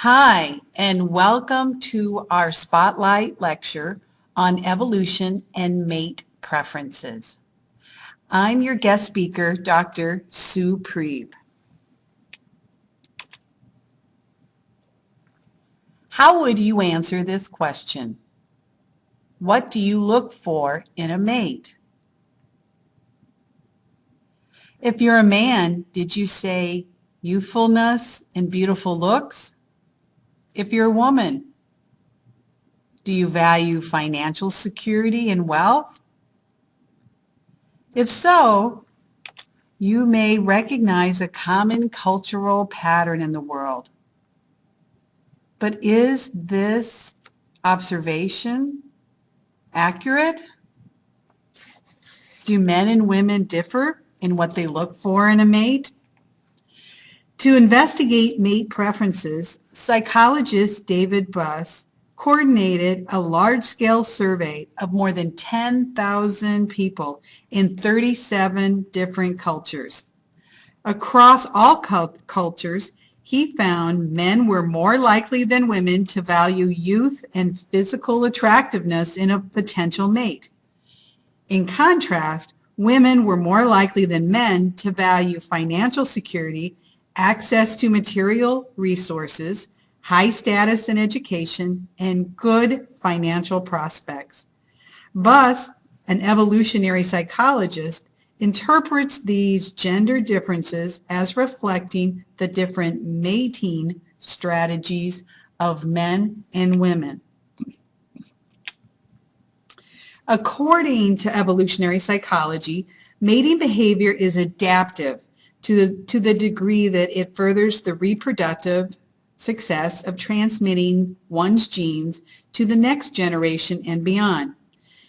Hi, and welcome to our Spotlight lecture on evolution and mate preferences. I'm your guest speaker, Dr. Sue Prieb. How would you answer this question? What do you look for in a mate? If you're a man, did you say youthfulness and beautiful looks? If you're a woman, do you value financial security and wealth? If so, you may recognize a common cultural pattern in the world. But is this observation accurate? Do men and women differ in what they look for in a mate? To investigate mate preferences, psychologist David Buss coordinated a large-scale survey of more than 10,000 people in 37 different cultures. Across all cultures, he found men were more likely than women to value youth and physical attractiveness in a potential mate. In contrast, women were more likely than men to value financial security, access to material resources, high status in education, and good financial prospects. Buss, an evolutionary psychologist, interprets these gender differences as reflecting the different mating strategies of men and women. According to evolutionary psychology, mating behavior is adaptive to the degree that it furthers the reproductive success of transmitting one's genes to the next generation and beyond.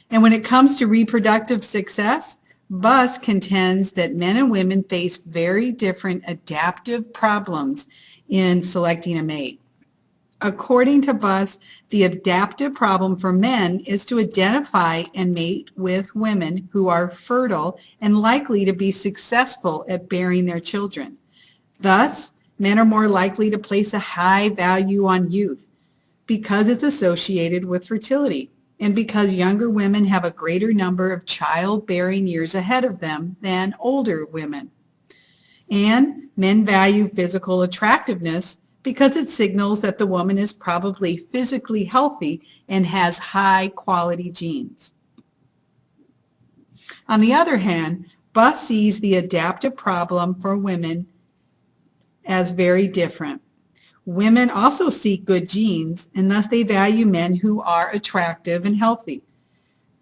And when it comes to reproductive success, Buss contends that men and women face very different adaptive problems in selecting a mate. According to Buss, the adaptive problem for men is to identify and mate with women who are fertile and likely to be successful at bearing their children. Thus, men are more likely to place a high value on youth because it's associated with fertility, and because younger women have a greater number of childbearing years ahead of them than older women. And men value physical attractiveness because it signals that the woman is probably physically healthy and has high quality genes. On the other hand, Buss sees the adaptive problem for women as very different. Women also seek good genes, and thus they value men who are attractive and healthy.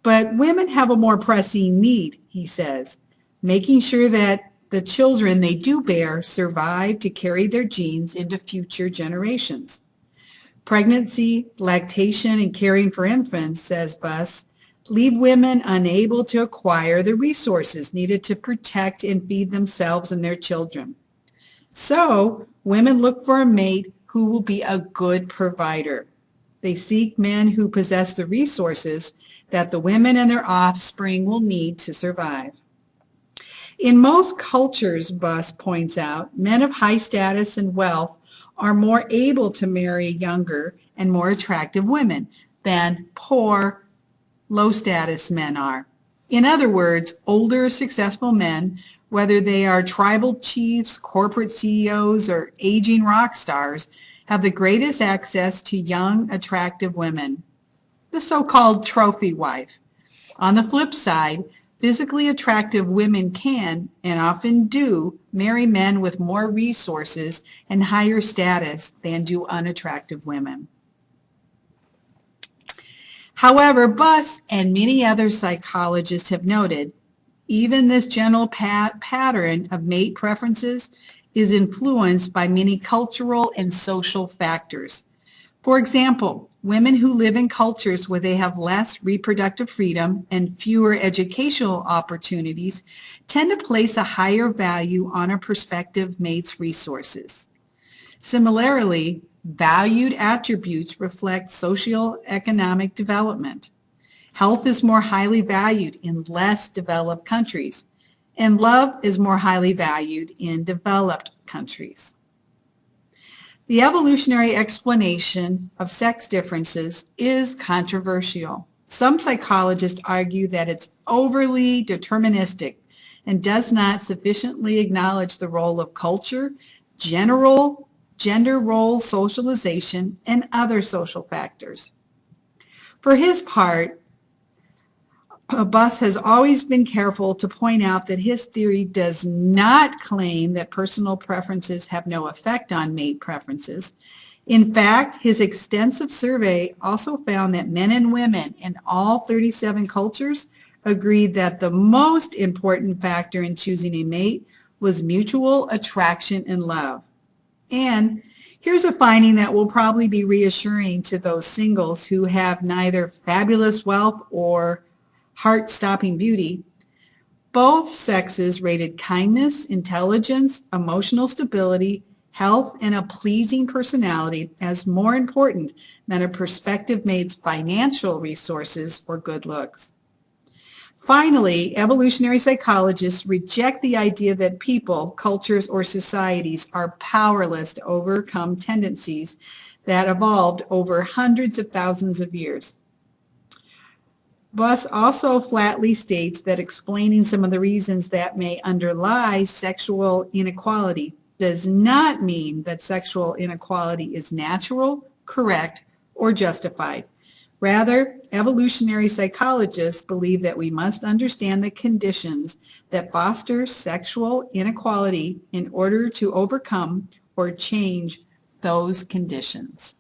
But women have a more pressing need, he says, making sure that the children they do bear survive to carry their genes into future generations. Pregnancy, lactation, and caring for infants, says Buss, leave women unable to acquire the resources needed to protect and feed themselves and their children. So, women look for a mate who will be a good provider. They seek men who possess the resources that the women and their offspring will need to survive. In most cultures, Buss points out, men of high status and wealth are more able to marry younger and more attractive women than poor, low-status men are. In other words, older, successful men, whether they are tribal chiefs, corporate CEOs, or aging rock stars, have the greatest access to young, attractive women, the so-called trophy wife. On the flip side, physically attractive women can, and often do, marry men with more resources and higher status than do unattractive women. However, Buss and many other psychologists have noted, even this general pattern of mate preferences is influenced by many cultural and social factors. For example, women who live in cultures where they have less reproductive freedom and fewer educational opportunities tend to place a higher value on a prospective mate's resources. Similarly, valued attributes reflect socioeconomic development. Health is more highly valued in less developed countries, and love is more highly valued in developed countries. The evolutionary explanation of sex differences is controversial. Some psychologists argue that it's overly deterministic and does not sufficiently acknowledge the role of culture, general gender role socialization, and other social factors. For his part, Buss has always been careful to point out that his theory does not claim that personal preferences have no effect on mate preferences. In fact, his extensive survey also found that men and women in all 37 cultures agreed that the most important factor in choosing a mate was mutual attraction and love. And here's a finding that will probably be reassuring to those singles who have neither fabulous wealth or heart-stopping beauty. Both sexes rated kindness, intelligence, emotional stability, health, and a pleasing personality as more important than a prospective mate's financial resources or good looks. Finally, evolutionary psychologists reject the idea that people, cultures, or societies are powerless to overcome tendencies that evolved over hundreds of thousands of years. Buss also flatly states that explaining some of the reasons that may underlie sexual inequality does not mean that sexual inequality is natural, correct, or justified. Rather, evolutionary psychologists believe that we must understand the conditions that foster sexual inequality in order to overcome or change those conditions.